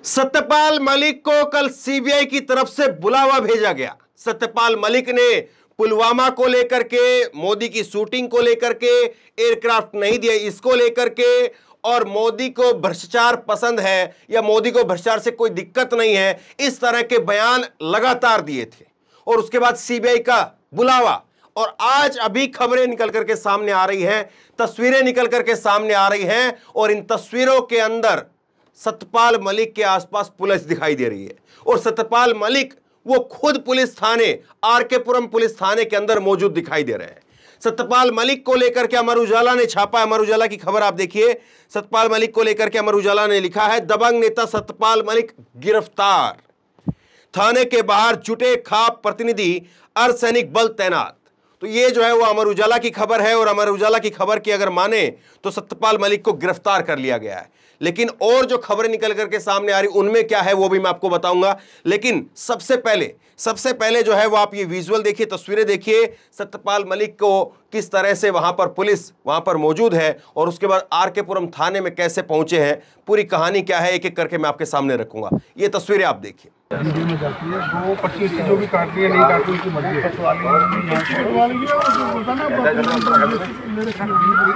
सत्यपाल मलिक को कल सीबीआई की तरफ से बुलावा भेजा गया। सत्यपाल मलिक ने पुलवामा को लेकर के, मोदी की शूटिंग को लेकर के, एयरक्राफ्ट नहीं दिया इसको लेकर के, और मोदी को भ्रष्टाचार पसंद है या मोदी को भ्रष्टाचार से कोई दिक्कत नहीं है, इस तरह के बयान लगातार दिए थे। और उसके बाद सीबीआई का बुलावा, और आज अभी खबरें निकल करके सामने आ रही हैं, तस्वीरें निकल करके सामने आ रही हैं, और इन तस्वीरों के अंदर सत्यपाल मलिक के आसपास पुलिस दिखाई दे रही है। और सत्यपाल मलिक वो खुद पुलिस थाने, आरके पुरम पुलिस थाने के अंदर मौजूद दिखाई दे रहे हैं। सत्यपाल मलिक को लेकर के अमर उजाला ने छापा है। अमर उजाला की खबर आप देखिए। सत्यपाल मलिक को लेकर के अमर उजाला ने लिखा है, दबंग नेता सत्यपाल मलिक गिरफ्तार, थाने के बाहर जुटे खाप प्रतिनिधि, अर्धसैनिक बल तैनात। तो ये जो है वो अमर उजाला की खबर है, और अमर उजाला की खबर की अगर माने तो सत्यपाल मलिक को गिरफ्तार कर लिया गया है। लेकिन और जो खबरें निकल करके सामने आ रही उनमें क्या है वो भी मैं आपको बताऊंगा। लेकिन सबसे पहले जो है वो आप ये विजुअल देखिए, तस्वीरें देखिए, सत्यपाल मलिक को किस तरह से वहां पर पुलिस वहां पर मौजूद है, और उसके बाद आरके पुरम थाने में कैसे पहुंचे हैं, पूरी कहानी क्या है एक एक करके मैं आपके सामने रखूंगा। ये तस्वीरें आप देखिए। में जाती है वो 25 जो भी काटती है नहीं काटती उसकी मर्जी है।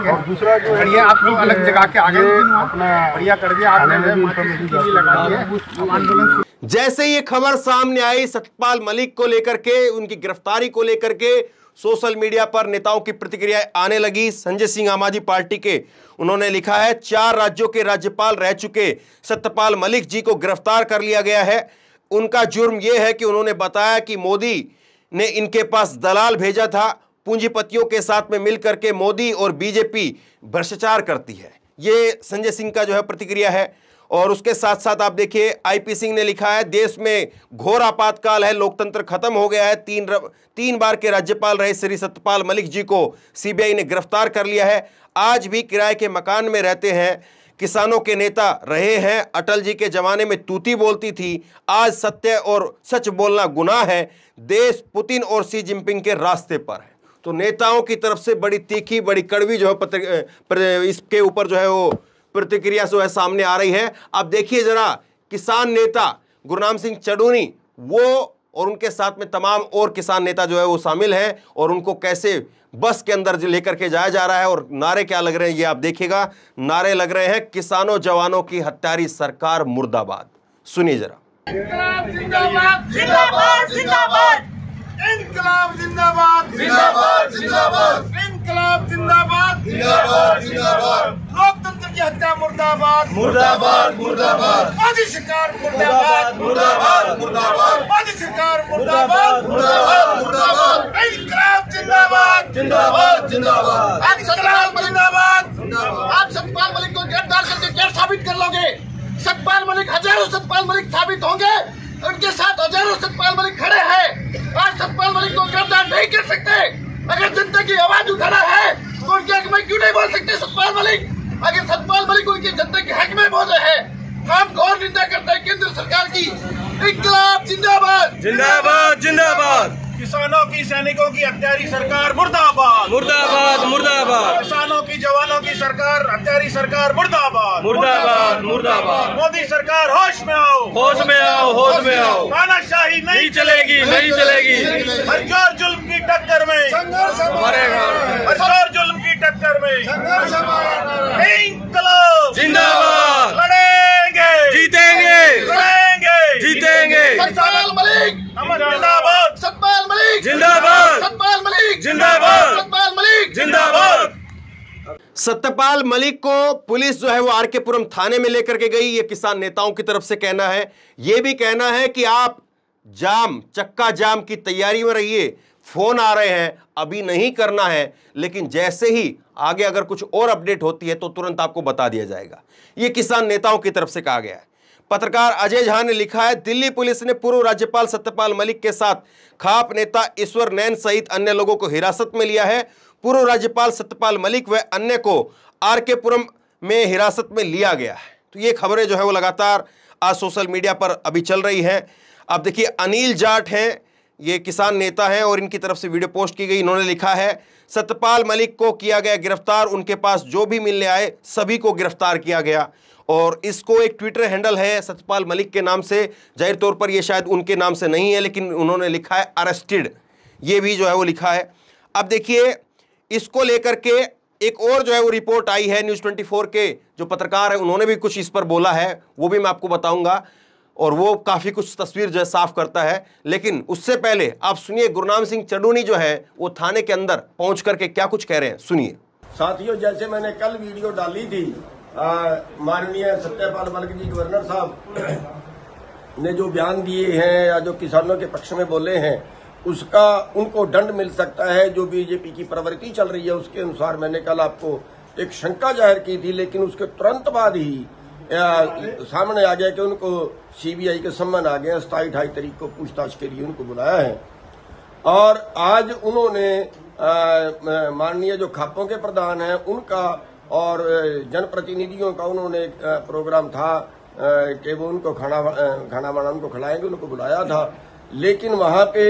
और दूसरा जो है आपको अलग जगह के आगे अपना बढ़िया कर दिया आपने। जैसे ये खबर सामने आई सत्यपाल मलिक को लेकर के, उनकी गिरफ्तारी को लेकर के सोशल मीडिया पर नेताओं की प्रतिक्रियाएं आने लगी। संजय सिंह आम आदमी पार्टी के उन्होंने लिखा है, 4 राज्यों के राज्यपाल रह चुके सत्यपाल मलिक जी को गिरफ्तार कर लिया गया है। उनका जुर्म यह है कि उन्होंने बताया कि मोदी ने इनके पास दलाल भेजा था, पूंजीपतियों के साथ में मिलकर के मोदी और बीजेपी भ्रष्टाचार करती है। ये संजय सिंह का जो है प्रतिक्रिया है। और उसके साथ साथ आप देखिए आईपी सिंह ने लिखा है, देश में घोर आपातकाल है, लोकतंत्र खत्म हो गया है। 3 बार के राज्यपाल रहे श्री सत्यपाल मलिक जी को सीबीआई ने गिरफ्तार कर लिया है। आज भी किराए के मकान में रहते हैं, किसानों के नेता रहे हैं। अटल जी के जमाने में तूती बोलती थी, आज सत्य और सच बोलना गुनाह है। देश पुतिन और शी जिनपिंग के रास्ते पर है। तो नेताओं की तरफ से बड़ी तीखी, बड़ी कड़वी जो है इसके ऊपर जो है वो प्रतिक्रिया जो है सामने आ रही है। आप देखिए जरा, किसान नेता गुरनाम सिंह चडूनी वो और उनके साथ में तमाम और किसान नेता जो है वो शामिल हैं, और उनको कैसे बस के अंदर लेकर के जाया जा रहा है, और नारे क्या लग रहे हैं ये आप देखिएगा। नारे लग रहे हैं, किसानों जवानों की हत्यारी सरकार मुर्दाबाद। सुनिए जरा। इंकलाब जिंदाबाद जिंदाबाद जिंदाबाद, इंकलाब जिंदाबाद जिंदाबाद जिंदाबाद, इंकलाब जिंदाबाद जिंदाबाद जिंदाबाद, लोकतंत्र की हत्या मुर्दाबाद मुर्दाबाद मुर्दाबाद, मोदी सरकार मुर्दाबाद मुर्दाबाद मुर्दाबाद, मोदी सरकार मुर्दाबाद मुर्दाबाद मुर्दाबाद, इंकलाब जिंदाबाद जिंदाबाद जिंदाबाद, इंकलाब जिंदाबाद। आप सत्यपाल मलिक को गिरफ्तार करके क्या साबित कर लोगे? सत्यपाल मलिक, हजारों सत्यपाल मलिक साबित होंगे, उनके साथ हजारों सत्यपाल मलिक खड़े हैं। आज सत्यपाल मलिक को गिरफ्तार नहीं कर सकते। अगर जनता की आवाज उठाना है तो उनके हक में क्यों नहीं बोल सकते सत्यपाल मलिक? अगर सत्यपाल मलिक उनकी जनता के हक में बोल रहे हैं, हम घोर निंदा करते हैं केंद्र सरकार की। इंकलाब जिंदाबाद जिंदाबाद जिंदाबाद, किसानों की, सैनिकों की हत्यारी सरकार मुर्दाबाद मुर्दाबाद मुर्दाबाद, किसानों की, जवानों की सरकार, हत्यारी सरकार मुर्दाबाद मुर्दाबाद मुर्दाबाद। मोदी सरकार होश में आओ, होश में आओ, होश में आओ। तानाशाही नहीं चलेगी, नहीं चलेगी। हर जोर जुल्म की टक्कर में संघर्ष मरेगा। हर जोर जुल्म की टक्कर में संघर्ष हमारा। इंकलाब जिंदाबाद, लड़ेंगे, जीतेंगे, लड़ेंगे, जीतेंगे। सत्यपाल मलिक जिंदाबाद, सत्यपाल मलिक जिंदाबाद, सत्यपाल मलिक जिंदाबाद, सत्यपाल मलिक जिंदाबाद। सत्यपाल मलिक को पुलिस जो है वो आरके पुरम थाने में लेकर के गई। ये किसान नेताओं की तरफ से कहना है। ये भी कहना है कि आप चक्का जाम की तैयारी में रहिए, फोन आ रहे हैं, अभी नहीं करना है, लेकिन जैसे ही आगे अगर कुछ और अपडेट होती है तो तुरंत आपको बता दिया जाएगा। ये किसान नेताओं की तरफ से कहा गया है। पत्रकार अजय झा ने लिखा है, दिल्ली पुलिस ने पूर्व राज्यपाल सत्यपाल मलिक के साथ खाप नेता ईश्वर नैन सहित अन्य लोगों को हिरासत में लिया है। पूर्व राज्यपाल सत्यपाल मलिक व अन्य को आरके पुरम में हिरासत में लिया गया है। तो ये खबरें जो है वो लगातार आज सोशल मीडिया पर अभी चल रही हैं। आप देखिए, अनिल जाट हैं, ये किसान नेता हैं, और इनकी तरफ से वीडियो पोस्ट की गई। इन्होंने लिखा है, सत्यपाल मलिक को किया गया गिरफ्तार, उनके पास जो भी मिलने आए सभी को गिरफ्तार किया गया। और इसको एक ट्विटर हैंडल है सत्यपाल मलिक के नाम से, जाहिर तौर पर ये शायद उनके नाम से नहीं है, लेकिन उन्होंने लिखा है अरेस्टेड, ये भी जो है वो लिखा है। अब देखिए इसको लेकर के एक और जो है वो रिपोर्ट आई है, न्यूज़ 24 के जो पत्रकार है उन्होंने भी कुछ इस पर बोला है, वो भी मैं आपको बताऊंगा, और वो काफ़ी कुछ तस्वीर जो है साफ करता है। लेकिन उससे पहले आप सुनिए गुरनाम सिंह चडूनी जो है वो थाने के अंदर पहुंच करके क्या कुछ कह रहे हैं, सुनिए। साथियों, जैसे मैंने कल वीडियो डाली थी, माननीय सत्यपाल मलिक जी गवर्नर साहब ने जो बयान दिए हैं या जो किसानों के पक्ष में बोले हैं, उसका उनको दंड मिल सकता है। जो बीजेपी की प्रवृत्ति चल रही है उसके अनुसार मैंने कल आपको एक शंका जाहिर की थी, लेकिन उसके तुरंत बाद ही सामने आ गया कि उनको सीबीआई के सम्मन आ गए। 27-28 तारीख को पूछताछ के लिए उनको बुलाया है और आज उन्होंने माननीय जो खापों के प्रधान हैं उनका और जनप्रतिनिधियों का उन्होंने एक प्रोग्राम था कि वो उनको खाना वाना उनको खिलाएंगे, उनको बुलाया था, लेकिन वहां पे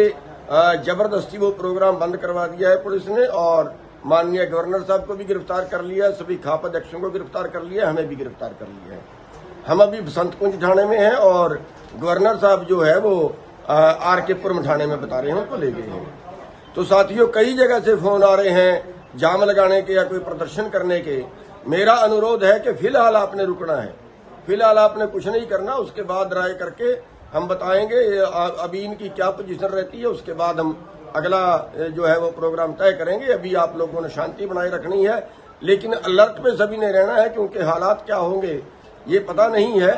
जबरदस्ती वो प्रोग्राम बंद करवा दिया है पुलिस ने और माननीय गवर्नर साहब को भी गिरफ्तार कर लिया, सभी खाप अध्यक्षों को गिरफ्तार कर लिया, हमें भी गिरफ्तार कर लिया है। हम अभी बसंत कुंज थाने में हैं और गवर्नर साहब जो है वो आर.के. पुरम थाने में बता रहे हैं उनको ले गए हैं। तो साथियों, कई जगह से फोन आ रहे हैं जाम लगाने के या कोई प्रदर्शन करने के। मेरा अनुरोध है कि फिलहाल आपने रुकना है, फिलहाल आपने कुछ नहीं करना, उसके बाद राय करके हम बताएंगे अभी इनकी क्या पोजीशन रहती है, उसके बाद हम अगला जो है वो प्रोग्राम तय करेंगे। अभी आप लोगों ने शांति बनाए रखनी है, लेकिन अलर्ट पे सभी ने रहना है क्योंकि हालात क्या होंगे ये पता नहीं है।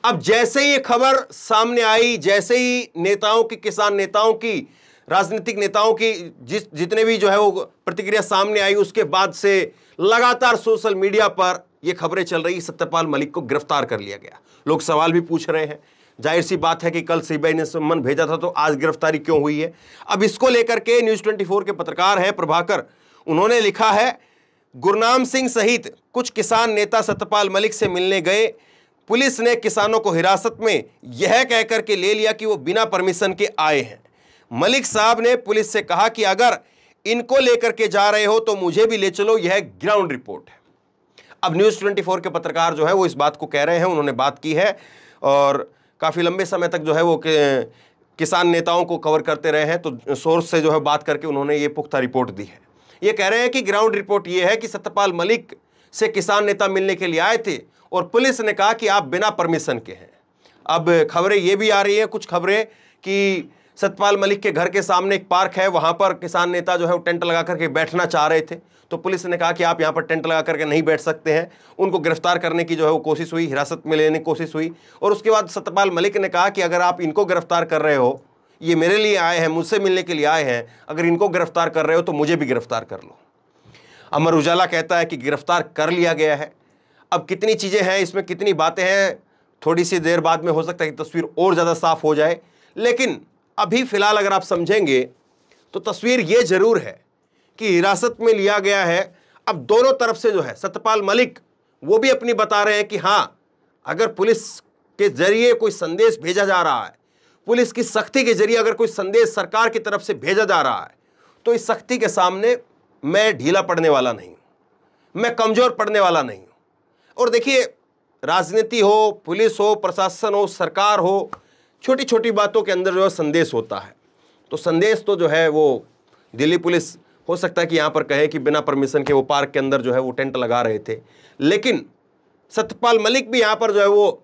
अब जैसे ही ये खबर सामने आई, जैसे ही नेताओं की, किसान नेताओं की, राजनीतिक नेताओं की जितने भी जो है वो प्रतिक्रिया सामने आई, उसके बाद से लगातार सोशल मीडिया पर ये खबरें चल रही, सत्यपाल मलिक को गिरफ्तार कर लिया गया। लोग सवाल भी पूछ रहे हैं, जाहिर सी बात है कि कल सीबीआई ने सम्मन भेजा था तो आज गिरफ्तारी क्यों हुई है। अब इसको लेकर के न्यूज़ 24 के पत्रकार हैं प्रभाकर, उन्होंने लिखा है गुरनाम सिंह सहित कुछ किसान नेता सत्यपाल मलिक से मिलने गए, पुलिस ने किसानों को हिरासत में यह कहकर के ले लिया कि वो बिना परमिशन के आए हैं। मलिक साहब ने पुलिस से कहा कि अगर इनको लेकर के जा रहे हो तो मुझे भी ले चलो, यह ग्राउंड रिपोर्ट है। अब न्यूज़ 24 के पत्रकार जो है वो इस बात को कह रहे हैं, उन्होंने बात की है और काफ़ी लंबे समय तक जो है वो किसान नेताओं को कवर करते रहे हैं, तो सोर्स से जो है बात करके उन्होंने ये पुख्ता रिपोर्ट दी है। ये कह रहे हैं कि ग्राउंड रिपोर्ट ये है कि सत्यपाल मलिक से किसान नेता मिलने के लिए आए थे और पुलिस ने कहा कि आप बिना परमिशन के हैं। अब खबरें ये भी आ रही हैं, कुछ खबरें कि सत्यपाल मलिक के घर के सामने एक पार्क है, वहाँ पर किसान नेता जो है वो टेंट लगा करके बैठना चाह रहे थे, तो पुलिस ने कहा कि आप यहाँ पर टेंट लगा करके नहीं बैठ सकते हैं। उनको गिरफ्तार करने की जो है वो कोशिश हुई, हिरासत में लेने की कोशिश हुई, और उसके बाद सत्यपाल मलिक ने कहा कि अगर आप इनको गिरफ्तार कर रहे हो, ये मेरे लिए आए हैं, मुझसे मिलने के लिए आए हैं, अगर इनको गिरफ्तार कर रहे हो तो मुझे भी गिरफ्तार कर लो। अमर उजाला कहता है कि गिरफ्तार कर लिया गया है। अब कितनी चीज़ें हैं इसमें, कितनी बातें हैं, थोड़ी सी देर बाद में हो सकता है कि तस्वीर और ज़्यादा साफ हो जाए, लेकिन अभी फ़िलहाल अगर आप समझेंगे तो तस्वीर ये ज़रूर है कि हिरासत में लिया गया है। अब दोनों तरफ से जो है सत्यपाल मलिक वो भी अपनी बता रहे हैं कि हाँ, अगर पुलिस के जरिए कोई संदेश भेजा जा रहा है, पुलिस की सख्ती के जरिए अगर कोई संदेश सरकार की तरफ से भेजा जा रहा है, तो इस सख्ती के सामने मैं ढीला पड़ने वाला नहीं हूँ, मैं कमज़ोर पड़ने वाला नहीं हूँ। और देखिए, राजनीति हो, पुलिस हो, प्रशासन हो, सरकार हो, छोटी छोटी बातों के अंदर जो है संदेश होता है। तो संदेश तो जो है वो दिल्ली पुलिस हो सकता है कि यहाँ पर कहे कि बिना परमिशन के वो पार्क के अंदर जो है वो टेंट लगा रहे थे, लेकिन सत्यपाल मलिक भी यहाँ पर जो है वो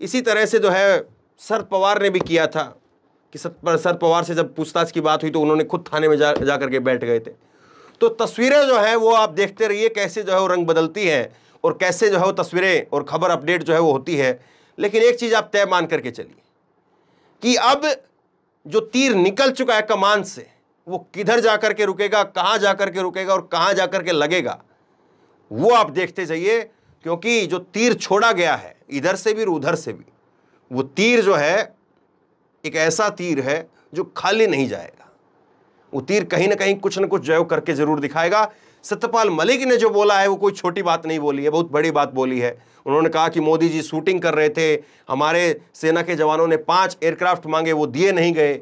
इसी तरह से जो है शरद पवार ने भी किया था कि शरद पवार से जब पूछताछ की बात हुई तो उन्होंने खुद थाने में जा करके बैठ गए थे। तो तस्वीरें जो है वो आप देखते रहिए कैसे जो है वो रंग बदलती हैं और कैसे जो है वो तस्वीरें और खबर अपडेट जो है वो होती है। लेकिन एक चीज़ आप तय मान करके चलिए कि अब जो तीर निकल चुका है कमान से, वो किधर जा कर के रुकेगा, कहाँ जा कर के रुकेगा और कहाँ जा कर के लगेगा, वो आप देखते जाइए, क्योंकि जो तीर छोड़ा गया है इधर से भी और उधर से भी, वो तीर जो है एक ऐसा तीर है जो खाली नहीं जाएगा। वो तीर कहीं ना कहीं कुछ न कुछ जो है करके जरूर दिखाएगा। सत्यपाल मलिक ने जो बोला है वो कोई छोटी बात नहीं बोली है, बहुत बड़ी बात बोली है। उन्होंने कहा कि मोदी जी शूटिंग कर रहे थे, हमारे सेना के जवानों ने 5 एयरक्राफ्ट मांगे, वो दिए नहीं गए,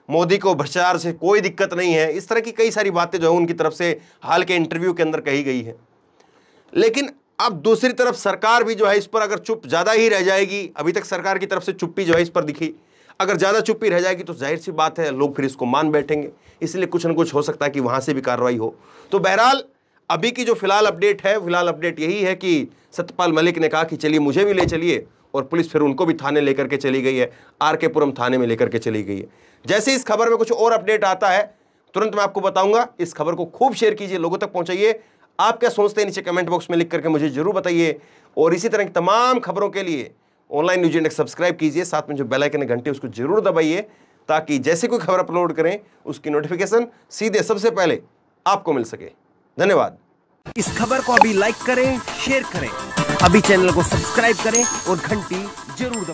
मोदी को भ्रष्टाचार से कोई दिक्कत नहीं है। इस तरह की कई सारी बातें जो है उनकी तरफ से हाल के इंटरव्यू के अंदर कही गई है। लेकिन अब दूसरी तरफ सरकार भी जो है इस पर अगर चुप ज्यादा ही रह जाएगी, अभी तक सरकार की तरफ से चुप्पी जो है इस पर दिखी, अगर ज्यादा चुप्पी रह जाएगी तो जाहिर सी बात है लोग फिर इसको मान बैठेंगे, इसलिए कुछ न कुछ हो सकता है कि वहां से भी कार्रवाई हो। तो बहरहाल अभी की जो फिलहाल अपडेट है, फिलहाल अपडेट यही है कि सत्यपाल मलिक ने कहा कि चलिए मुझे भी ले चलिए, और पुलिस फिर उनको भी थाने लेकर के चली गई है, RK पुरम थाने में लेकर के चली गई है। जैसे इस खबर में कुछ और अपडेट आता है तुरंत मैं आपको बताऊंगा। इस खबर को खूब शेयर कीजिए, लोगों तक पहुंचाइए। आप क्या सोचते हैं नीचे कमेंट बॉक्स में लिख करके मुझे जरूर बताइए, और इसी तरह की तमाम खबरों के लिए ऑनलाइन न्यूज इंडेक्स सब्सक्राइब कीजिए, साथ में जो बेल आइकन है घंटी उसको जरूर दबाइए, ताकि जैसे कोई खबर अपलोड करें उसकी नोटिफिकेशन सीधे सबसे पहले आपको मिल सके। धन्यवाद। इस खबर को अभी लाइक करें, शेयर करें, अभी चैनल को सब्सक्राइब करें और घंटी जरूर दबाएं।